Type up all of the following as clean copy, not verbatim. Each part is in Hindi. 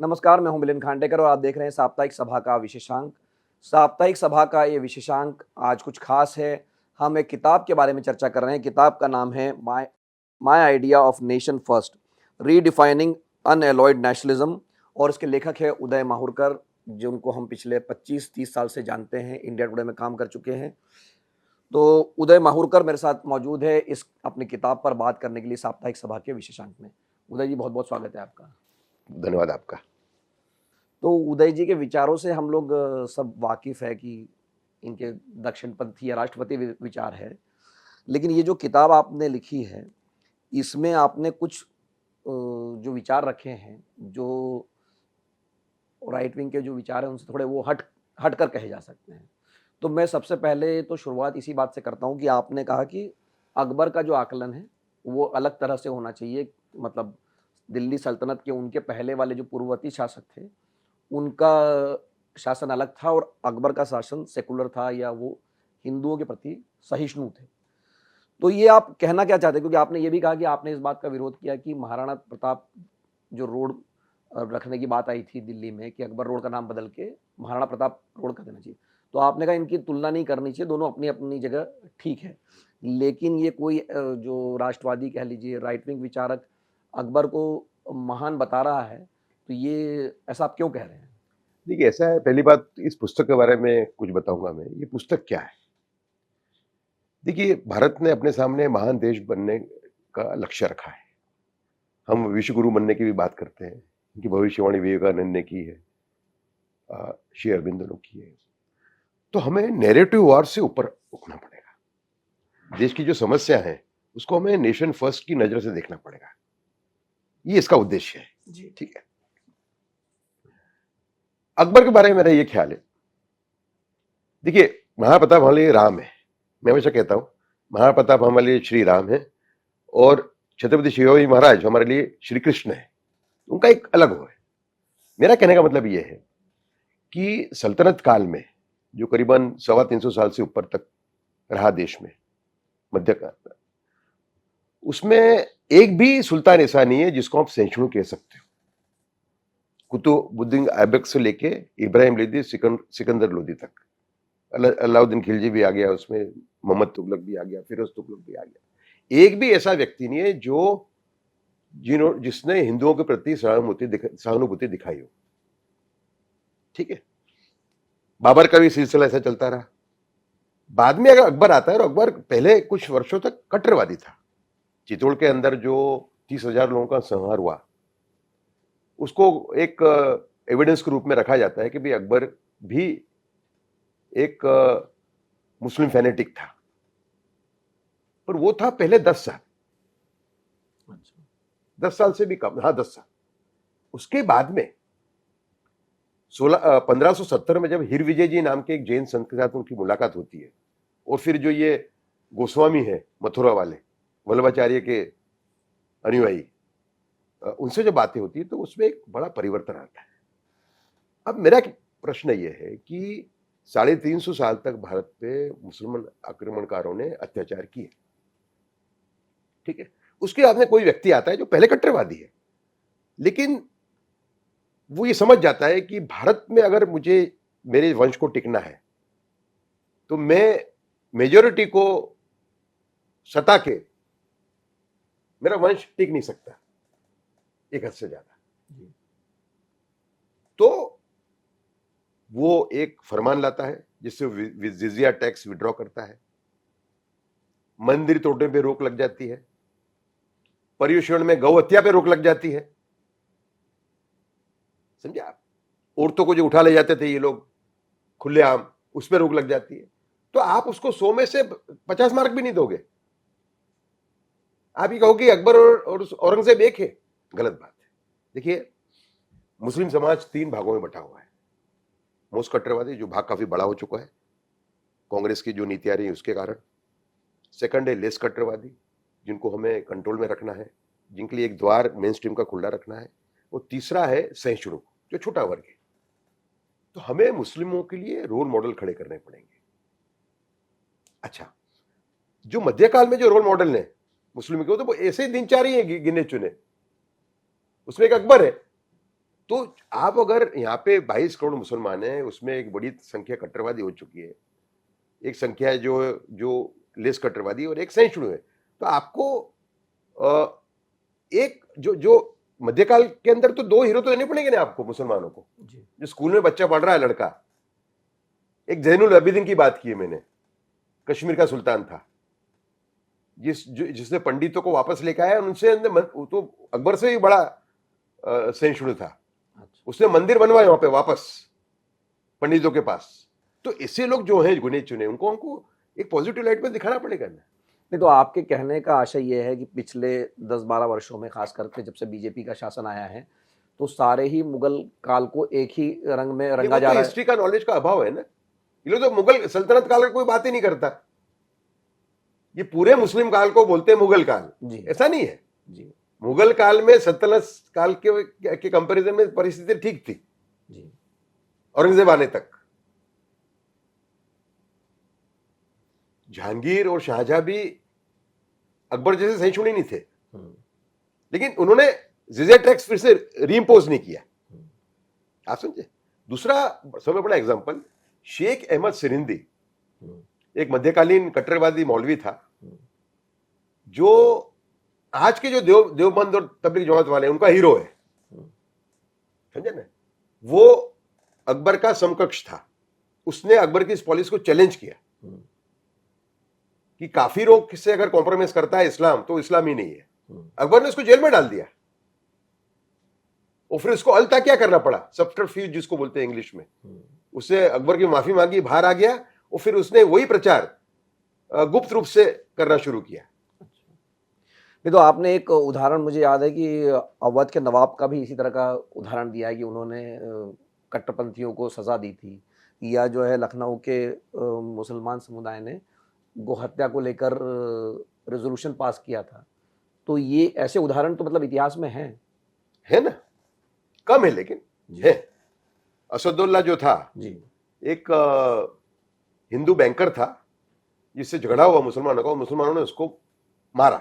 नमस्कार, मैं हूं मिलिंद खांडेकर और आप देख रहे हैं साप्ताहिक सभा का विशेषांक। साप्ताहिक सभा का ये विशेषांक आज कुछ खास है। हम एक किताब के बारे में चर्चा कर रहे हैं। किताब का नाम है my my idea of nation first, redefining unalloyed nationalism. और इसके लेखक है उदय माहुरकर, जिनको हम पिछले 25-30 साल से जानते हैं, इंडिया टुडे में काम कर चुके हैं। तो उदय माहुरकर मेरे साथ मौजूद है इस अपनी किताब पर बात करने के लिए साप्ताहिक सभा के विशेषांक में। उदय जी, बहुत बहुत स्वागत है आपका। धन्यवाद आपका। तो उदय जी के विचारों से हम लोग सब वाकिफ है कि इनके दक्षिणपंथी या राष्ट्रपति विचार है। लेकिन ये जो किताब आपने लिखी है, इसमें आपने कुछ जो विचार रखे हैं, जो राइट विंग के जो विचार हैं, उनसे थोड़े वो हट कर कहे जा सकते हैं। तो मैं सबसे पहले तो शुरुआत इसी बात से करता हूँ कि आपने कहा कि अकबर का जो आकलन है वो अलग तरह से होना चाहिए। मतलब दिल्ली सल्तनत के उनके पहले वाले जो पूर्ववर्ती शासक थे, उनका शासन अलग था और अकबर का शासन सेकुलर था, या वो हिंदुओं के प्रति सहिष्णु थे। तो ये आप कहना क्या चाहते हैं? क्योंकि आपने ये भी कहा कि आपने इस बात का विरोध किया कि महाराणा प्रताप जो रोड रखने की बात आई थी दिल्ली में, कि अकबर रोड का नाम बदल के महाराणा प्रताप रोड कर देना चाहिए। तो आपने कहा इनकी तुलना नहीं करनी चाहिए, दोनों अपनी अपनी जगह ठीक है। लेकिन ये कोई जो राष्ट्रवादी कह लीजिए, राइट विंग विचारक अकबर को महान बता रहा है, तो ये ऐसा आप क्यों कह रहे हैं? देखिए, ऐसा है, पहली बात इस पुस्तक के बारे में कुछ बताऊंगा मैं। ये पुस्तक क्या है? देखिए, भारत ने अपने सामने महान देश बनने का लक्ष्य रखा है। हम विश्व गुरु बनने की भी बात करते हैं, इनकी भविष्यवाणी विवेकानंद ने की है, श्री अरविंदो ने की है। तो हमें नैरेटिव वॉर से ऊपर उठना पड़ेगा। देश की जो समस्या है उसको हमें नेशन फर्स्ट की नजर से देखना पड़ेगा। ये इसका उद्देश्य है जी, ठीक है। अकबर के बारे में मेरा ये ख्याल है, देखिए, महाप्रताप हमारे लिए राम है। मैं हमेशा कहता हूं महाप्रताप हमारे लिए श्री राम है और छत्रपति शिवाजी महाराज हमारे लिए श्री कृष्ण है। उनका एक अलग हो है। मेरा कहने का मतलब यह है कि सल्तनत काल में जो करीबन 350 साल से ऊपर तक रहा देश में, मध्यकाल में, उसमें एक भी सुल्तान ऐसा नहीं है जिसको आप सहिष्णु कह सकते हो। कुतुबुद्दीन ऐबक से लेके इब्राहिम लोदी, सिकंदर लोदी तक, अलाउद्दीन खिलजी भी आ गया उसमें, मोहम्मद तुगलक भी आ गया, फिरोज तुगलक भी आ गया। एक भी ऐसा व्यक्ति नहीं है जिसने हिंदुओं के प्रति सहानुभूति दिखाई हो। ठीक है। बाबर का भी सिलसिला ऐसा चलता रहा। बाद में अगर अकबर आता है, और अकबर पहले कुछ वर्षों तक कट्टरवादी था। चित्तौड़ के अंदर जो 30,000 लोगों का संहार हुआ, उसको एक एविडेंस के रूप में रखा जाता है कि भाई अकबर भी एक मुस्लिम फैनेटिक था, पर वो था पहले 10 साल। 10 साल से भी कम, हाँ 10 साल। उसके बाद में 1570 में जब हीर विजय जी नाम के एक जैन संत के साथ उनकी मुलाकात होती है, और फिर जो ये गोस्वामी है मथुरा वाले, वल्लभाचार्य के अनुयायी, उनसे जब बातें होती है तो उसमें एक बड़ा परिवर्तन आता है। अब मेरा प्रश्न यह है कि 350 साल तक भारत पे मुसलमान आक्रमणकारों ने अत्याचार किए। ठीक है। उसके बाद में कोई व्यक्ति आता है जो पहले कट्टरवादी है, लेकिन वो ये समझ जाता है कि भारत में अगर मुझे मेरे वंश को टिकना है तो मैं मेजॉरिटी को सता के मेरा वंश टिक नहीं सकता एक हद से ज्यादा। तो वो एक फरमान लाता है जिससे जिजिया टैक्स विड्रॉ करता है, मंदिर तोड़ने पे रोक लग जाती है, पर्युषण में गौ हत्या पे रोक लग जाती है। समझे आप? औरतों को जो उठा ले जाते थे ये लोग खुलेआम, उस पर रोक लग जाती है। तो आप उसको 100 में से 50 मार्क भी नहीं दोगे। आप ये कहोगे अकबर और औरंगजेब एक है, गलत बात है। देखिए, मुस्लिम समाज 3 भागों में बटा हुआ है। मोस्ट कट्टरवादी, जो भाग काफी बड़ा हो चुका है कांग्रेस की जो नीतियां रही उसके कारण। सेकंड है लेस कट्टरवादी, जिनको हमें कंट्रोल में रखना है, जिनके लिए एक द्वार मेन स्ट्रीम का खुला रखना है। और तीसरा है सहिष्णु, जो छोटा वर्ग है। तो हमें मुस्लिमों के लिए रोल मॉडल खड़े करने पड़ेंगे। अच्छा, जो मध्यकाल में जो रोल मॉडल है मुस्लिम के, तो वो ऐसे ही दिनचारी है गिने चुने। उसमें एक अकबर है, तो आप अगर यहाँ पे 22 करोड़ मुसलमान हैं, उसमें एक बड़ी संख्या कट्टरवादी हो चुकी है, एक संख्या है जो लेस कट्टरवादी और एक सहिष्णु है, तो आपको एक जो मध्यकाल के अंदर तो 2 हीरो तो देने पड़ेंगे ना आपको मुसलमानों को। जो स्कूल में बच्चा पढ़ रहा है लड़का, एक जैनुल अबिदीन की बात की है मैंने, कश्मीर का सुल्तान था, जिसने पंडितों को वापस लेके आया, उनसे तो अकबर से भी बड़ा सहिष्णु था। उसने मंदिर बनवाए वहां पे वापस पंडितों के पास। तो ऐसे लोग जो हैं गुने चुने, उनको हमको एक पॉजिटिव लाइट में दिखाना पड़ेगा ना। नहीं, तो आपके कहने का आशय ये है कि पिछले 10-12 वर्षों में, खास करके जब से बीजेपी का शासन आया है, तो सारे ही मुगल काल को एक ही रंग में रंगा जा रहा है। हिस्ट्री का नॉलेज का अभाव है ना। ये लोग तो मुगल सल्तनत काल का कोई बात ही नहीं करता, ये पूरे मुस्लिम काल को बोलते हैं मुगल काल। ऐसा नहीं है जी। मुगल काल में सल्तनत काल के कंपैरिजन में परिस्थिति ठीक थी जी, औरंगजेब आने तक। जहांगीर और शाहजहां भी अकबर जैसे सहिष्णु नहीं थे, लेकिन उन्होंने जिज़िया टैक्स फिर से रीइंपोज नहीं किया। आप समझे। दूसरा सबसे बड़ा एग्जांपल, शेख अहमद सिरिंदी एक मध्यकालीन कट्टरवादी मौलवी था, जो आज के जो देवबंद और तबलीग जमात वाले हैं उनका हीरो है, समझे ना। वो अकबर का समकक्ष था, उसने अकबर की इस पॉलिसी को चैलेंज किया कि काफिरों से अगर कॉम्प्रोमाइज करता है इस्लाम तो इस्लामी नहीं है। अकबर ने उसको जेल में डाल दिया और फिर उसको अलता करना पड़ा, सब्टरफ्यूज जिसको बोलते हैं इंग्लिश में। उससे अकबर की माफी मांगी, बाहर आ गया और फिर उसने वही प्रचार गुप्त रूप से करना शुरू किया। नहीं, तो आपने एक उदाहरण मुझे याद है कि अवध के नवाब का भी इसी तरह का उदाहरण दिया है कि उन्होंने कट्टरपंथियों को सजा दी थी, या जो है लखनऊ के मुसलमान समुदाय ने गोहत्या को लेकर रेजोल्यूशन पास किया था। तो ये ऐसे उदाहरण तो मतलब इतिहास में है ना, कम है लेकिन है। असदुल्ला जो था जी, एक हिंदू बैंकर था, जिससे झगड़ा हुआ मुसलमानों का, मुसलमानों ने उसको मारा,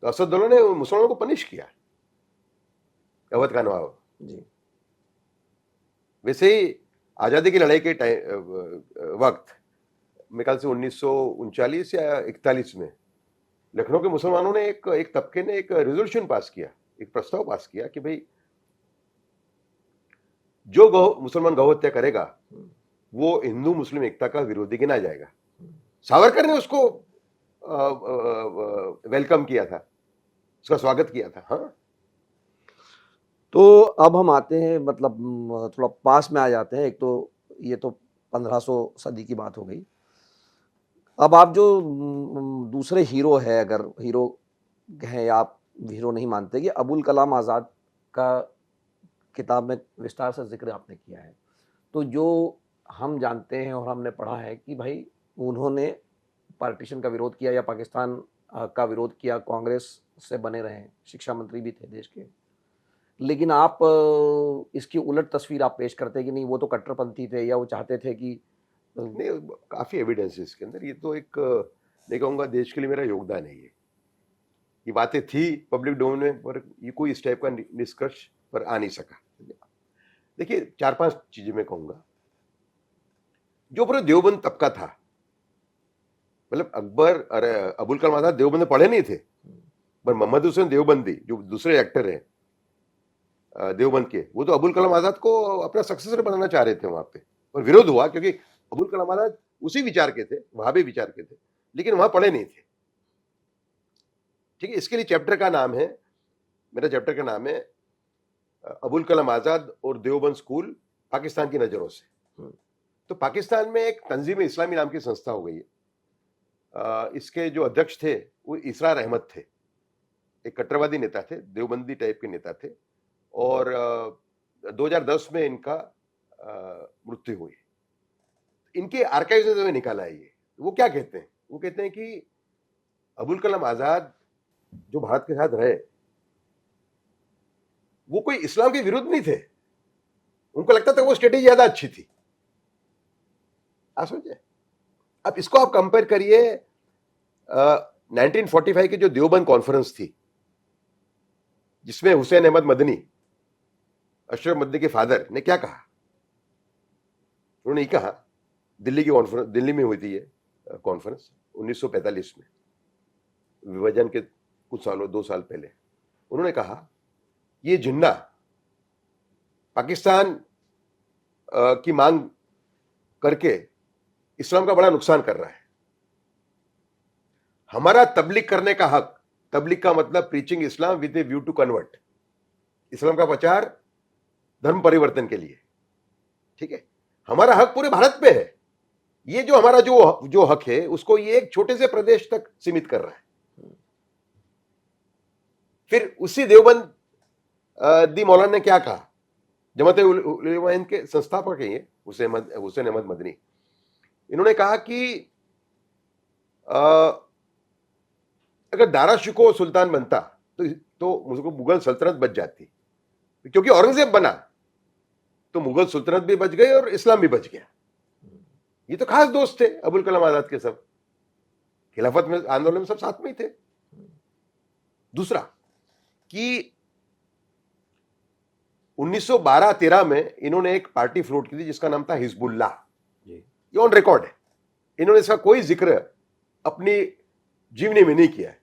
तो असदुल्ला ने मुसलमानों को पनिश किया, अवध का नवाब जी। वैसे ही आजादी की लड़ाई के वक्त, मेरे ख्याल से 1939 या 41 में लखनऊ के मुसलमानों ने एक तबके ने एक रेजोल्यूशन पास किया, एक प्रस्ताव पास किया कि भाई जो मुसलमान गौ हत्या करेगा वो हिंदू मुस्लिम एकता का विरोधी गिना जाएगा। सावरकर ने उसको वेलकम किया था, उसका स्वागत किया था। हाँ, तो अब हम आते हैं, मतलब थोड़ा पास में आ जाते हैं। एक तो ये तो 1500 सदी की बात हो गई। अब आप जो दूसरे हीरो है, अगर हीरो हैं या आप हीरो नहीं मानते, कि अबुल कलाम आज़ाद का किताब में विस्तार से जिक्र आपने किया है, तो जो हम जानते हैं और हमने पढ़ा है कि भाई उन्होंने पार्टीशन का विरोध किया या पाकिस्तान का विरोध किया, कांग्रेस से बने रहे, शिक्षा मंत्री भी थे देश के। लेकिन आप इसकी उलट तस्वीर आप पेश करते हैं कि नहीं, वो तो कट्टरपंथी थे या वो चाहते थे कि नहीं, काफी एविडेंस है इसके अंदर। ये तो एक, मैं कहूँगा देश के लिए मेरा योगदान है। ये बातें थी पब्लिक डोमेन में, पर ये कोई इस टाइप का निष्कर्ष पर आ नहीं सका। देखिए, 4-5 चीजें मैं कहूँगा। जो पूरा देवबंद तबका था, मतलब अकबर, अरे अबुल कलाम आजाद देवबंद में पढ़े नहीं थे, पर मोहम्मद हुसैन देवबंदी जो दूसरे एक्टर हैं देवबंद के, वो तो अबुल कलाम आजाद को अपना सक्सेसर बनाना चाह रहे थे वहां पे, और विरोध हुआ क्योंकि अबुल कलाम आजाद उसी विचार के थे, वहाबी विचार के थे, लेकिन वहां पढ़े नहीं थे। ठीक है, इसके लिए चैप्टर का नाम है, मेरा चैप्टर का नाम है अबुल कलाम आजाद और देवबंद स्कूल पाकिस्तान की नजरों से। तो पाकिस्तान में एक तंजीम इस्लामी नाम की संस्था हो गई है। इसके जो अध्यक्ष थे वो इसरार अहमद थे, एक कट्टरवादी नेता थे, देवबंदी टाइप के नेता थे, और 2010 में इनका मृत्यु हुई। इनके आर्काइव्स में निकाला है ये। वो क्या कहते हैं? वो कहते हैं कि अबुल कलाम आजाद जो भारत के साथ रहे, वो कोई इस्लाम के विरुद्ध नहीं थे, उनको लगता था वो स्ट्रेटेजी ज्यादा अच्छी थी। आप समझे। अब इसको आप कंपेयर करिए 1945 की जो देवबंद कॉन्फ्रेंस थी, जिसमें हुसैन अहमद मदनी, अशरफ मदनी के फादर, ने क्या कहा? उन्होंने ये कहा, दिल्ली की कॉन्फ्रेंस, दिल्ली में हुई थी ये कॉन्फ्रेंस 1945 में, विभाजन के कुछ सालों, 2 साल पहले। उन्होंने कहा ये जिन्ना पाकिस्तान की मांग करके इस्लाम का बड़ा नुकसान कर रहा है। हमारा तबलीग करने का हक, तबलीग का मतलब preaching Islam with a view to convert, इस्लाम का प्रचार धर्म परिवर्तन के लिए, ठीक है, हमारा हक पूरे भारत में है। ये जो हमारा जो हक है उसको ये एक छोटे से प्रदेश तक सीमित कर रहा है। फिर उसी देवबंद दी मौलाना ने क्या कहा? जमात उलमा हिंद के संस्थापक हैं ये, हुसैन अहमद मदनी। इन्होंने कहा कि अगर दारा शिकोह सुल्तान बनता तो मुझको मुगल सल्तनत बच जाती, क्योंकि औरंगजेब बना तो मुगल सल्तनत भी बच गई और इस्लाम भी बच गया। ये तो खास दोस्त थे अबुल कलाम आजाद के, सब खिलाफत में आंदोलन में सब साथ में ही थे। दूसरा कि 1912-13 में इन्होंने एक पार्टी फ्लोट की थी जिसका नाम था हिजबुल्लाह, ये ऑन रिकॉर्ड है। इन्होंने इसका कोई जिक्र अपनी जीवनी में नहीं किया है।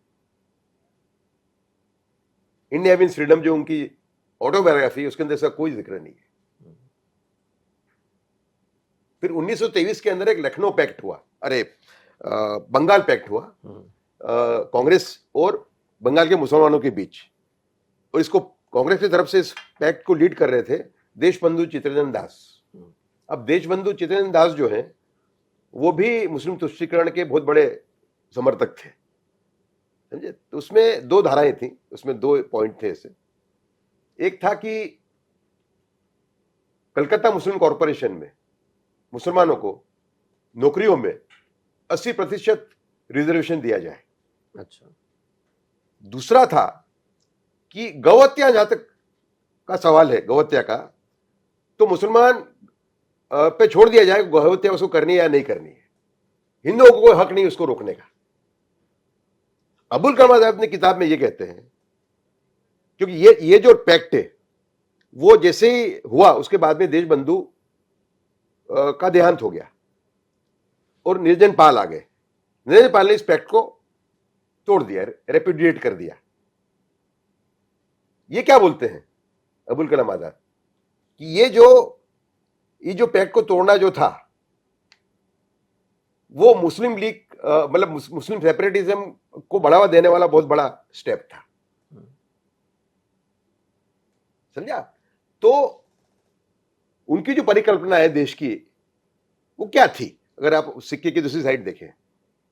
इंडिया मीन्स फ्रीडम जो उनकी ऑटोबायोग्राफी, उसके अंदर इसका कोई जिक्र नहीं है। फिर 1923 के अंदर एक लखनऊ पैक्ट हुआ, अरे बंगाल पैक्ट हुआ कांग्रेस और बंगाल के मुसलमानों के बीच, और इसको कांग्रेस की तरफ से इस पैक्ट को लीड कर रहे थे देशबंधु चित्तरंजन दास। अब देशबंधु चित्तरंजन दास जो हैं वो भी मुस्लिम तुष्टीकरण के बहुत बड़े समर्थक थे, समझे। तो उसमें 2 धाराएं थी, उसमें 2 पॉइंट थे ऐसे। एक था कि कलकत्ता मुस्लिम कॉरपोरेशन में मुसलमानों को नौकरियों में 80% रिजर्वेशन दिया जाए। अच्छा। दूसरा था कि गौहत्या, जहां तक का सवाल है गौहत्या का, तो मुसलमान पे छोड़ दिया जाए गौहत्या उसको करनी है या नहीं करनी है, हिंदुओं को कोई हक नहीं उसको रोकने का। अबुल कलाम आजाद अपनी किताब में ये कहते हैं, क्योंकि ये जो पैक्ट है वो जैसे ही हुआ उसके बाद में देशबंधु का देहांत हो गया और निर्जन पाल आ गए। निर्जन पाल ने इस पैक्ट को तोड़ दिया, रेपुडिएट कर दिया। ये क्या बोलते हैं अबुल कलाम आजाद कि ये जो पैक्ट को तोड़ना जो था वो मुस्लिम लीग, मतलब मुस्लिम सेपरेटिज्म को बढ़ावा देने वाला बहुत बड़ा स्टेप था, समझा। तो उनकी जो परिकल्पना है देश की वो क्या थी? अगर आप सिक्के की दूसरी साइड देखें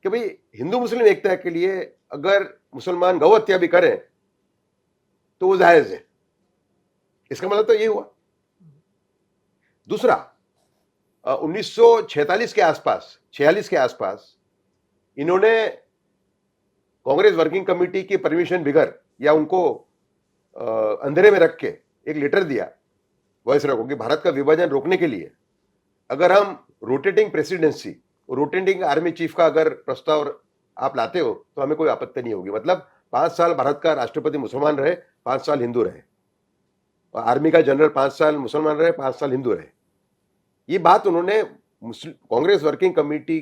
कि भाई हिंदू मुस्लिम एकता के लिए अगर मुसलमान गौहत्या भी करें तो वो जायज है, इसका मतलब तो ये हुआ। दूसरा 1946 के आसपास, 46 के आसपास इन्होंने कांग्रेस वर्किंग कमेटी की परमिशन बिगर या उनको अंधेरे में रख के एक लेटर दिया वायसराय को कि भारत का विभाजन रोकने के लिए अगर हम rotating presidency, rotating army chief का अगर प्रस्ताव आप लाते हो तो हमें कोई आपत्ति नहीं होगी। मतलब 5 साल भारत का राष्ट्रपति मुसलमान रहे, 5 साल हिंदू रहे, और आर्मी का जनरल 5 साल मुसलमान रहे, 5 साल हिंदू रहे। ये बात उन्होंने कांग्रेस वर्किंग कमेटी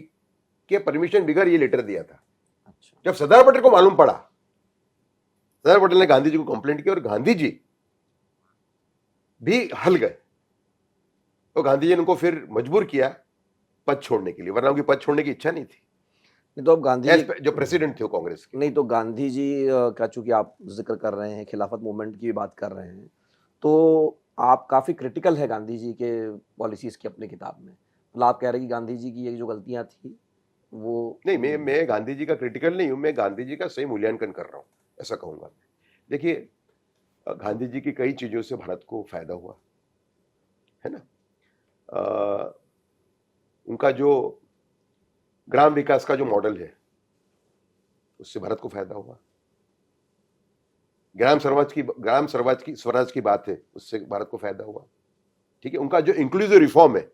के परमिशन बिगर ये लेटर दिया था। अच्छा। जब सरदार पटेल को मालूम पड़ा, सरदार पटेल ने गांधी जी को कंप्लेंट की और गांधी जी भी हल गए, तो गांधी जी ने उनको फिर मजबूर किया पद छोड़ने के लिए, वरना उनकी पद छोड़ने की इच्छा नहीं थी। नहीं तो अब गांधी जी जो प्रेसिडेंट थे वो कांग्रेस के। नहीं तो गांधी जी का चूंकि आप जिक्र कर रहे हैं, खिलाफत मूवमेंट की बात कर रहे हैं, तो आप काफ़ी क्रिटिकल है गांधी जी के पॉलिसीज़ की अपनी किताब में। मतलब आप कह रहे हैं कि गांधी जी की ये जो गलतियां थी वो नहीं, मैं गांधी जी का क्रिटिकल नहीं हूं, मैं गांधी जी का सही मूल्यांकन कर रहा हूं, ऐसा कहूंगा। देखिए, गांधी जी की कई चीज़ों से भारत को फायदा हुआ है ना। उनका जो ग्राम विकास का जो मॉडल है उससे भारत को फायदा हुआ। ग्राम स्वराज की बात है, उससे भारत को फायदा हुआ, ठीक है। उनका जो इंक्लूसिव रिफॉर्म है,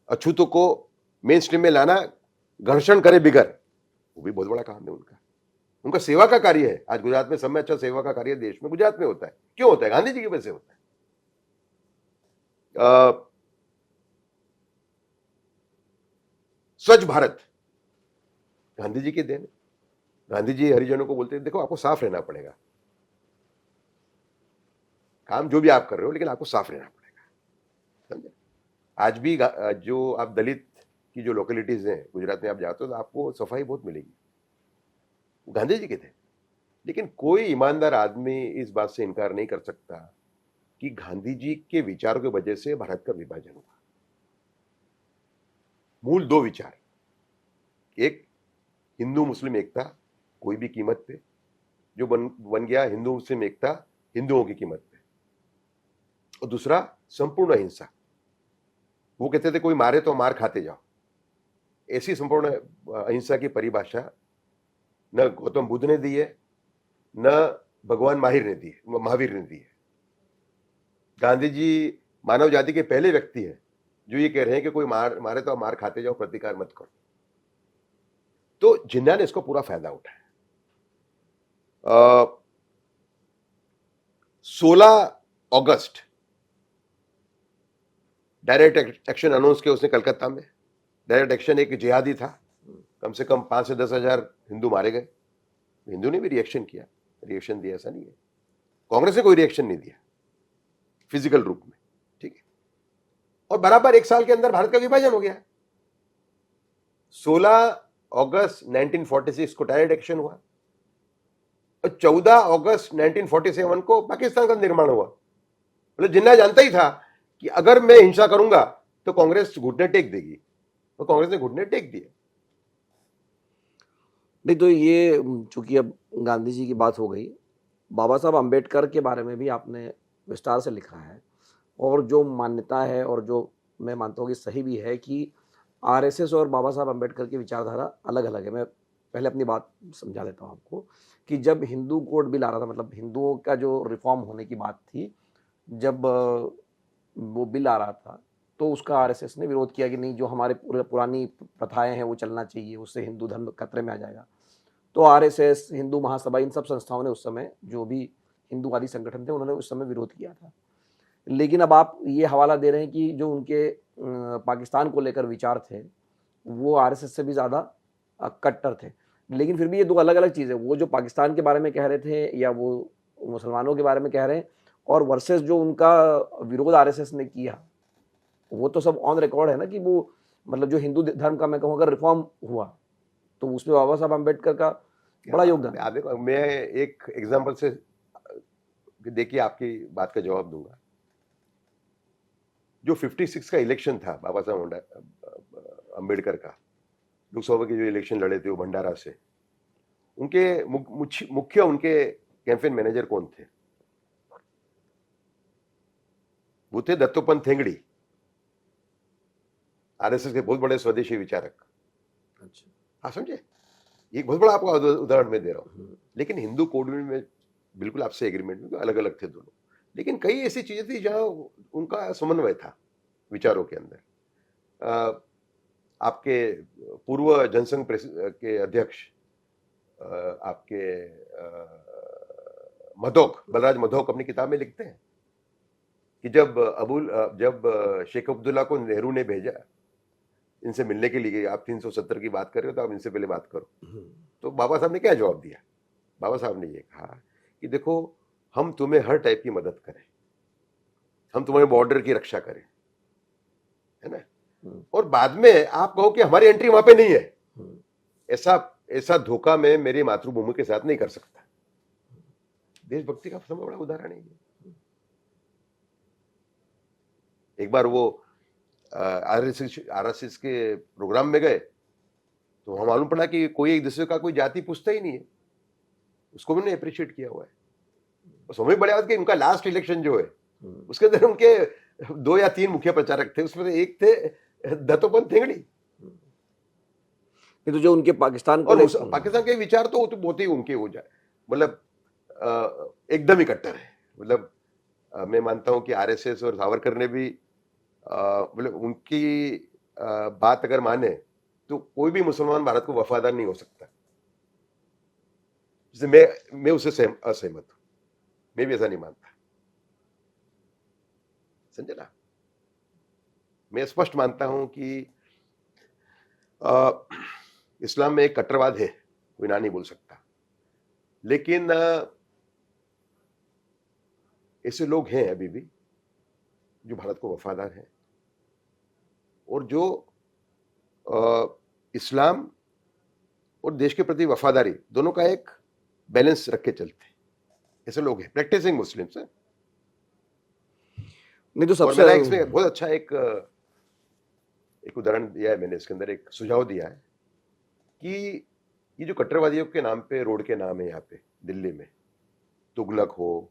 अछूतों को मेन स्ट्रीम में लाना, घर्षण करे बिगर, वो भी बहुत बड़ा काम है उनका। उनका सेवा का कार्य है। आज गुजरात में सब में अच्छा सेवा का कार्य देश में गुजरात में होता है। क्यों होता है? गांधी जी की वजह से होता है। स्वच्छ भारत गांधी जी की देन। गांधी जी हरिजनों को बोलते हैं देखो आपको साफ रहना पड़ेगा, काम जो भी आप कर रहे हो लेकिन आपको साफ रहना पड़ेगा, समझे? आज भी जो आप दलित की जो लोकेलिटीज हैं गुजरात में आप जाते हो तो आपको सफाई बहुत मिलेगी, गांधी जी के थे। लेकिन कोई ईमानदार आदमी इस बात से इनकार नहीं कर सकता कि गांधी जी के विचारों की वजह से भारत का विभाजन हुआ। मूल दो विचार, एक हिंदू मुस्लिम एकता कोई भी कीमत पे, जो बन गया हिंदू मुस्लिम एकता हिंदुओं की कीमत पे, और दूसरा संपूर्ण अहिंसा। वो कहते थे कोई मारे तो मार खाते जाओ। ऐसी संपूर्ण अहिंसा की परिभाषा न गौतम बुद्ध ने दी है, न भगवान महावीर ने दी है। गांधी जी मानव जाति के पहले व्यक्ति हैं जो ये कह रहे हैं कि कोई मारे तो मार खाते जाओ, प्रतिकार मत करो। तो जिन्ना ने इसको पूरा फायदा उठाया। 16 अगस्त डायरेक्ट एक्शन अनाउंस किया उसने कलकत्ता में। डायरेक्ट एक्शन एक जिहादी था, कम से कम 5 से 10 हजार हिंदू मारे गए। हिंदू ने भी रिएक्शन किया, रिएक्शन दिया ऐसा नहीं है। कांग्रेस ने कोई रिएक्शन नहीं दिया फिजिकल रूप में, ठीक है। और बराबर एक साल के अंदर भारत का विभाजन हो गया। 16 अगस्त 1946 को डायरेक्ट एक्शन हुआ और 14 अगस्त 1947 को पाकिस्तान का निर्माण हुआ। मतलब जिन्ना जानता ही था कि अगर मैं हिंसा करूंगा तो कांग्रेस घुटने टेक देगी, और कांग्रेस ने घुटने टेक दिए। नहीं तो ये चूंकि अब गांधी जी की बात हो गई, बाबा साहब अम्बेडकर के बारे में भी आपने विस्तार से लिखा है, और जो मान्यता है और जो मैं मानता हूँ कि सही भी है कि आरएसएस और बाबा साहब अम्बेडकर की विचारधारा अलग अलग है। मैं पहले अपनी बात समझा देता हूँ आपको कि जब हिंदू कोड बिल आ रहा था, मतलब हिंदुओं का जो रिफॉर्म होने की बात थी, जब वो बिल आ रहा था तो उसका आरएसएस ने विरोध किया कि नहीं, जो हमारे पुरानी प्रथाएं हैं वो चलना चाहिए, उससे हिंदू धर्म खतरे में आ जाएगा। तो आरएसएस, हिंदू महासभा, इन सब संस्थाओं ने उस समय, जो भी हिंदूवादी संगठन थे, उन्होंने उस समय विरोध किया था। लेकिन अब आप ये हवाला दे रहे हैं कि जो उनके पाकिस्तान को लेकर विचार थे वो आरएसएस से भी ज़्यादा कट्टर थे। लेकिन फिर भी ये दो अलग अलग चीज़ें, वो जो पाकिस्तान के बारे में कह रहे थे या वो मुसलमानों के बारे में कह रहे हैं, और वर्सेस जो उनका विरोध आरएसएस ने किया, वो तो सब ऑन रिकॉर्ड है ना कि वो, मतलब जो हिंदू धर्म का मैं कहूँ अगर रिफॉर्म हुआ तो उसमें बाबा साहब अम्बेडकर का बड़ा योगदान। आप देखो, मैं एक एग्जांपल से देखिए आपकी बात का जवाब दूंगा। जो 56 का इलेक्शन था बाबा साहब अम्बेडकर का, लोकसभा के जो इलेक्शन लड़े थे वो भंडारा से, उनके मुख्य उनके कैंपेन मैनेजर कौन थे? वो थे दत्तोपंत ठेंगड़ी, आरएसएस के बहुत बड़े स्वदेशी विचारक। अच्छा, हाँ समझे, एक बहुत बड़ा आपको उदाहरण मैं दे रहा हूँ। लेकिन हिंदू कोड में बिल्कुल आपसे एग्रीमेंट में अलग अलग थे दोनों, लेकिन कई ऐसी चीजें थी जहां उनका समन्वय था विचारों के अंदर। आपके पूर्व जनसंघ के अध्यक्ष आपके मधोक, बलराज मधोक अपनी किताब में लिखते हैं कि जब शेख अब्दुल्ला को नेहरू ने भेजा इनसे मिलने के लिए, आप 370 की बात कर रहे हो तो आप इनसे पहले बात करो, तो बाबा साहब ने क्या जवाब दिया? बाबा साहब ने ये कहा कि देखो, हम तुम्हें हर टाइप की मदद करें, हम तुम्हारे बॉर्डर की रक्षा करें, है ना, और बाद में आप कहो कि हमारी एंट्री वहां पे नहीं है। ऐसा धोखा मैं मेरी मातृभूमि के साथ नहीं कर सकता। देशभक्ति का सबसे बड़ा उदाहरण है। एक बार वो आरएसएस के प्रोग्राम में गए तो वहां मालूम पड़ा कि कोई एक दूसरे का कोई जाति पूछता ही नहीं है। उसको मैंने अप्रिशिएट किया हुआ है। और समझ बड़ी बात कि उनका लास्ट इलेक्शन जो है उसके अंदर उनके 2 या 3 मुख्य प्रचारक थे, उसमें एक थे दत्तोपंत ठेंगड़ी। तो जो उनके पाकिस्तान को पाकिस्तान के विचार तो बहुत ही उनके हो जाए, मतलब एकदम ही कट्टर है। मतलब मैं मानता हूं कि आरएसएस और सावरकर ने भी मतलब उनकी बात अगर माने तो कोई भी मुसलमान भारत को वफादार नहीं हो सकता। जैसे मैं उससे असहमत हूं, मैं भी ऐसा नहीं मानता, समझे ना। मैं स्पष्ट मानता हूं कि इस्लाम में एक कट्टरवाद है, कोई ना नहीं बोल सकता, लेकिन ऐसे लोग हैं अभी भी जो भारत को वफादार हैं और जो इस्लाम और देश के प्रति वफादारी दोनों का एक बैलेंस रख के चलते हैं। ऐसे लोग हैं, प्रैक्टिसिंग मुस्लिम्स हैं। नहीं तो और सबसे मैंने इसमें बहुत अच्छा एक उदाहरण दिया है, मैंने इसके अंदर एक सुझाव दिया है कि ये जो कट्टरवादियों के नाम पे रोड के नाम है यहाँ पे दिल्ली में, तुगलक हो,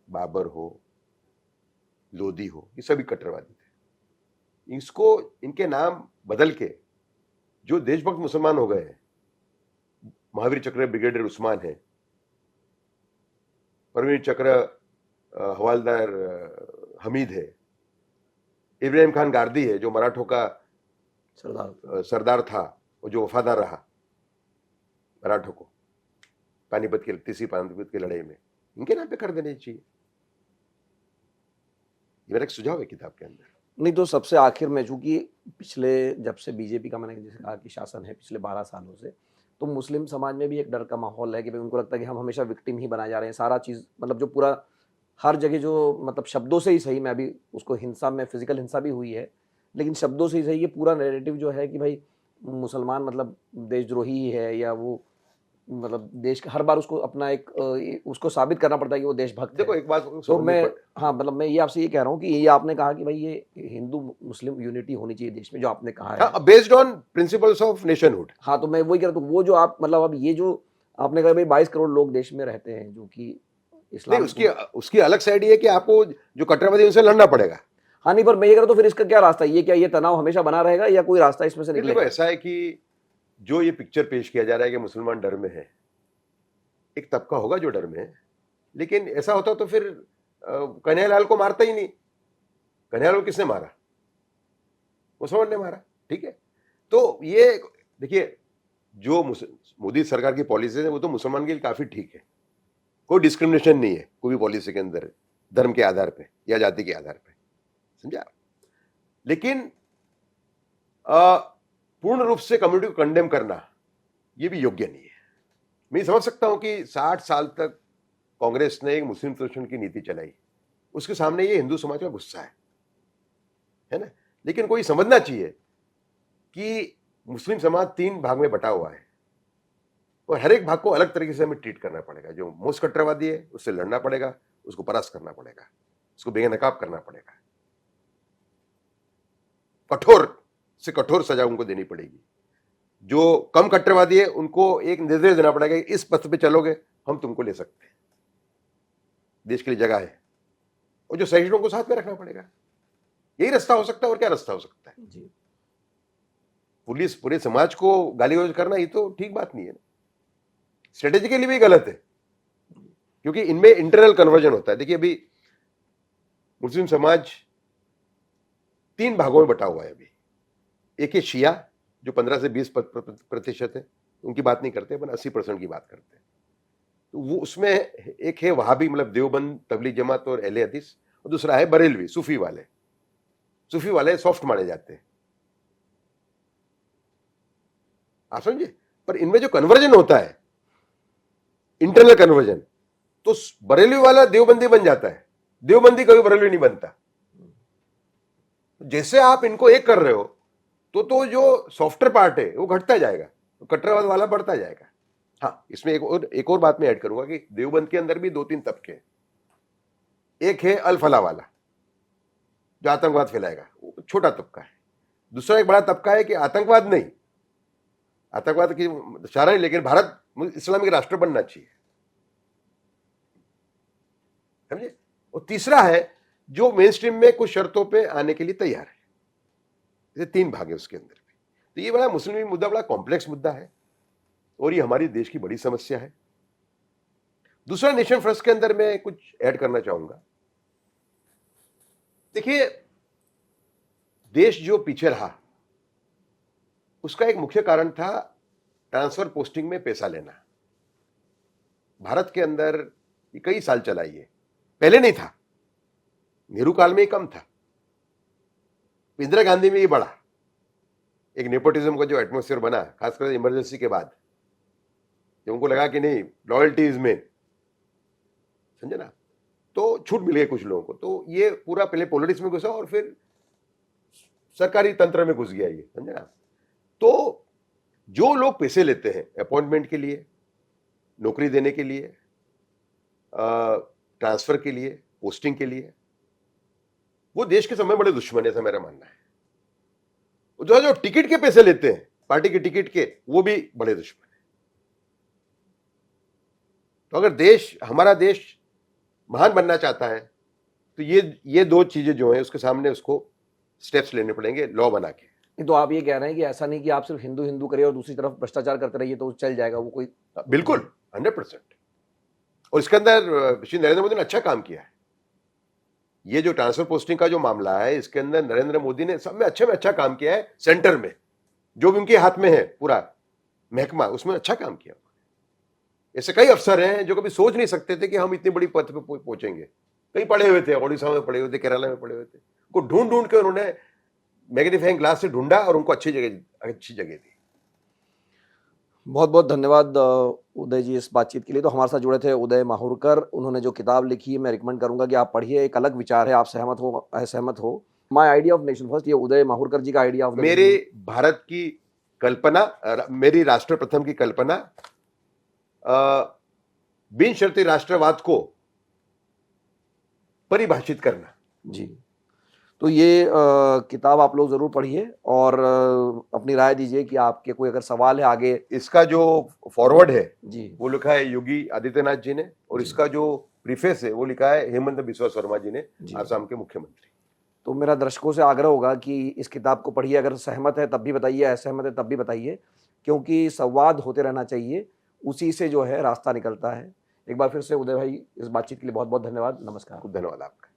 बाबर हो, लोधी हो, ये सभी कट्टरवादी थे। इसको इनके नाम बदल के जो देशभक्त मुसलमान हो गए हैं, महावीर चक्र ब्रिगेडियर उस्मान है, परवीन चक्र हवालदार हमीद है, इब्राहिम खान गार्दी है जो मराठों का सरदार था और जो वफादार रहा मराठों को तीसरी पानीपत की लड़ाई में, इनके नाम पे कर देने चाहिए। ये मेरा एक सुझाव है किताब के अंदर। नहीं तो सबसे आखिर में, चूंकि पिछले जब से बीजेपी का, मैंने जैसे कहा कि शासन है पिछले 12 सालों से, तो मुस्लिम समाज में भी एक डर का माहौल है कि भाई उनको लगता है कि हम हमेशा विक्टिम ही बनाए जा रहे हैं। सारा चीज़ मतलब जो पूरा हर जगह जो मतलब शब्दों से ही सही, मैं अभी उसको हिंसा में फिजिकल हिंसा भी हुई है, लेकिन शब्दों से ही सही ये पूरा नैरेटिव जो है कि भाई मुसलमान मतलब देशद्रोही ही है, या वो मतलब देश का हर बार उसको अपना एक उसको साबित करना पड़ता है कि वो देशभक्त देखो है। एक बात तो मैं हाँ मतलब मैं ये आपसे ये कह रहा हूँ कि ये आपने कहा कि भाई ये हिंदू मुस्लिम यूनिटी होनी चाहिए देश में, जो आपने कहा है based on principles of nationhood. हाँ, तो मैं वही कह रहा हूँ, तो वो जो आप मतलब अब ये जो आपने कहा भाई 22 करोड़ लोग देश में रहते हैं जो कि इस्लाम नहीं, उसकी अलग साइड ये है कि आपको जो कट्टरवादी उनसे लड़ना पड़ेगा। हाँ नहीं, पर मैं ये कह रहा हूँ तो फिर इसका क्या रास्ता है? ये क्या ये तनाव हमेशा बना रहेगा या कोई रास्ता इसमें से देखो निकलेगा? ऐसा है कि जो ये पिक्चर पेश किया जा रहा है कि मुसलमान डर में है, एक तबका होगा जो डर में है, लेकिन ऐसा होता तो फिर कन्हैयालाल को मारता ही नहीं। कन्हैयालाल को किसने मारा? मुसलमान ने मारा, ठीक है। तो ये देखिए, जो मोदी सरकार की पॉलिसी है वो तो मुसलमान के लिए काफी ठीक है, कोई डिस्क्रिमिनेशन नहीं है कोई भी पॉलिसी के अंदर, धर्म के आधार पे या जाति के आधार पे, समझा। लेकिन पूर्ण रूप से कम्युनिटी को कंडेम करना ये भी योग्य नहीं है। मैं समझ सकता हूं कि 60 साल तक कांग्रेस ने एक मुस्लिम शोषण की नीति चलाई, उसके सामने ये हिंदू समाज का गुस्सा है ना। लेकिन कोई समझना चाहिए कि मुस्लिम समाज 3 भाग में बटा हुआ है और हर एक भाग को अलग तरीके से हमें ट्रीट करना पड़ेगा। जो मोस्ट कट्टरवादी है उससे लड़ना पड़ेगा, उसको परास्त करना पड़ेगा, उसको बेनकाब करना पड़ेगा, कठोर से कठोर सजा उनको देनी पड़ेगी। जो कम कट्टरवादी है उनको एक निर्देश देना पड़ेगा कि इस पथ पे चलोगे हम तुमको ले सकते हैं, देश के लिए जगह है, और जो सहिष्णुओं को साथ में रखना पड़ेगा। यही रास्ता हो सकता है, और क्या रास्ता हो सकता है? जी। पुलिस पूरे समाज को गाली गलौज करना ये तो ठीक बात नहीं है ना, स्ट्रेटेजिकली भी गलत है, क्योंकि इनमें इंटरनल कन्वर्जन होता है। देखिए अभी मुस्लिम समाज 3 भागों में बटा हुआ है अभी। एक है शिया जो 15 से 20% है, उनकी बात नहीं करते, अपन 80% की बात करते हैं। तो वो उसमें एक है वहाबी, मतलब देवबंद, तबलीग जमात और अहले हदीस, और दूसरा है बरेलवी, सूफी वाले। सूफी वाले सॉफ्ट माने जाते हैं, आप समझे। पर इनमें जो कन्वर्जन होता है, इंटरनल कन्वर्जन, तो बरेलवी वाला देवबंदी बन जाता है, देवबंदी कभी बरेलवी नहीं बनता। जैसे आप इनको एक कर रहे हो तो जो सॉफ्टवेयर पार्ट है वो घटता जाएगा, तो कट्टरवाद वाला बढ़ता जाएगा। हाँ, इसमें एक और बात मैं ऐड करूंगा कि देवबंद के अंदर भी 2-3 तबके हैं। एक है अल फला वाला जो आतंकवाद फैलाएगा, छोटा तबका है। दूसरा एक बड़ा तबका है कि आतंकवाद नहीं, आतंकवाद की इशारा नहीं, लेकिन भारत इस्लामिक राष्ट्र बनना चाहिए, समझे। और तीसरा है जो मेन स्ट्रीम में कुछ शर्तों पे आने के लिए तैयार है। ये 3 भाग है उसके अंदर भी। तो ये बड़ा मुस्लिम मुद्दा बड़ा कॉम्प्लेक्स मुद्दा है, और ये हमारी देश की बड़ी समस्या है। दूसरा, नेशन फर्स्ट के अंदर मैं कुछ ऐड करना चाहूंगा। देखिए, देश जो पीछे रहा उसका एक मुख्य कारण था ट्रांसफर पोस्टिंग में पैसा लेना। भारत के अंदर ये कई साल चला ये, पहले नहीं था, नेहरू काल में ही कम था, इंदिरा गांधी में ये बढ़ा। एक नेपोटिज्म का जो एटमोस्फेयर बना, खासकर इमरजेंसी के बाद, जब उनको लगा कि नहीं लॉयल्टी इज मेन, समझे ना, तो छूट मिल गई कुछ लोगों को, तो ये पूरा पहले पॉलिटिक्स में घुसा और फिर सरकारी तंत्र में घुस गया ये, समझे ना। तो जो लोग पैसे लेते हैं अपॉइंटमेंट के लिए, नौकरी देने के लिए, ट्रांसफर के लिए, पोस्टिंग के लिए, वो देश के समय बड़े दुश्मन है, ऐसा मेरा मानना है। जो टिकट के पैसे लेते हैं, पार्टी के टिकट के, वो भी बड़े दुश्मन है। तो अगर देश, हमारा देश महान बनना चाहता है, तो ये दो चीजें जो है उसके सामने उसको स्टेप्स लेने पड़ेंगे, लॉ बना के। तो आप ये कह रहे हैं कि ऐसा नहीं कि आप सिर्फ हिंदू हिंदू करिए और दूसरी तरफ भ्रष्टाचार करते रहिए तो चल जाएगा वो कोई? बिल्कुल 100%। और इसके अंदर श्री नरेंद्र मोदी ने अच्छा काम किया है। ये जो ट्रांसफर पोस्टिंग का जो मामला है, इसके अंदर नरेंद्र मोदी ने सब में अच्छा काम किया है। सेंटर में जो भी उनके हाथ में है पूरा महकमा, उसमें अच्छा काम किया। ऐसे कई अफसर हैं जो कभी सोच नहीं सकते थे कि हम इतनी बड़ी पद पे पहुंचेंगे। कई पढ़े हुए थे, ओडिशा में पढ़े हुए थे, केरला में पढ़े हुए थे, उनको ढूंढ के उन्होंने मैग्नीफाइंग ग्लास से ढूंढा और उनको अच्छी जगह दी। बहुत बहुत धन्यवाद उदय जी इस बातचीत के लिए। तो हमारे साथ जुड़े थे उदय माहुरकर। उन्होंने जो किताब लिखी है मैं रिकमेंड करूंगा कि आप पढ़िए। एक अलग विचार है, आप सहमत हो असहमत हो। My idea of nation first, ये उदय माहुरकर जी का आइडिया ऑफ मेरे भारत की कल्पना, मेरी राष्ट्र प्रथम की कल्पना, बिन शर्ती राष्ट्रवाद को परिभाषित करना जी। तो ये किताब आप लोग जरूर पढ़िए और अपनी राय दीजिए कि आपके कोई अगर सवाल है आगे। इसका जो फॉरवर्ड है जी, वो लिखा है योगी आदित्यनाथ जी ने, और इसका जो प्रीफेस है वो लिखा है हेमंत बिस्वा शर्मा जी ने, आसाम के मुख्यमंत्री। तो मेरा दर्शकों से आग्रह होगा कि इस किताब को पढ़िए। अगर सहमत है तब भी बताइए, असहमत है तब भी बताइए, क्योंकि संवाद होते रहना चाहिए, उसी से जो है रास्ता निकलता है। एक बार फिर से उदय भाई इस बातचीत के लिए बहुत बहुत धन्यवाद। नमस्कार। धन्यवाद आपका।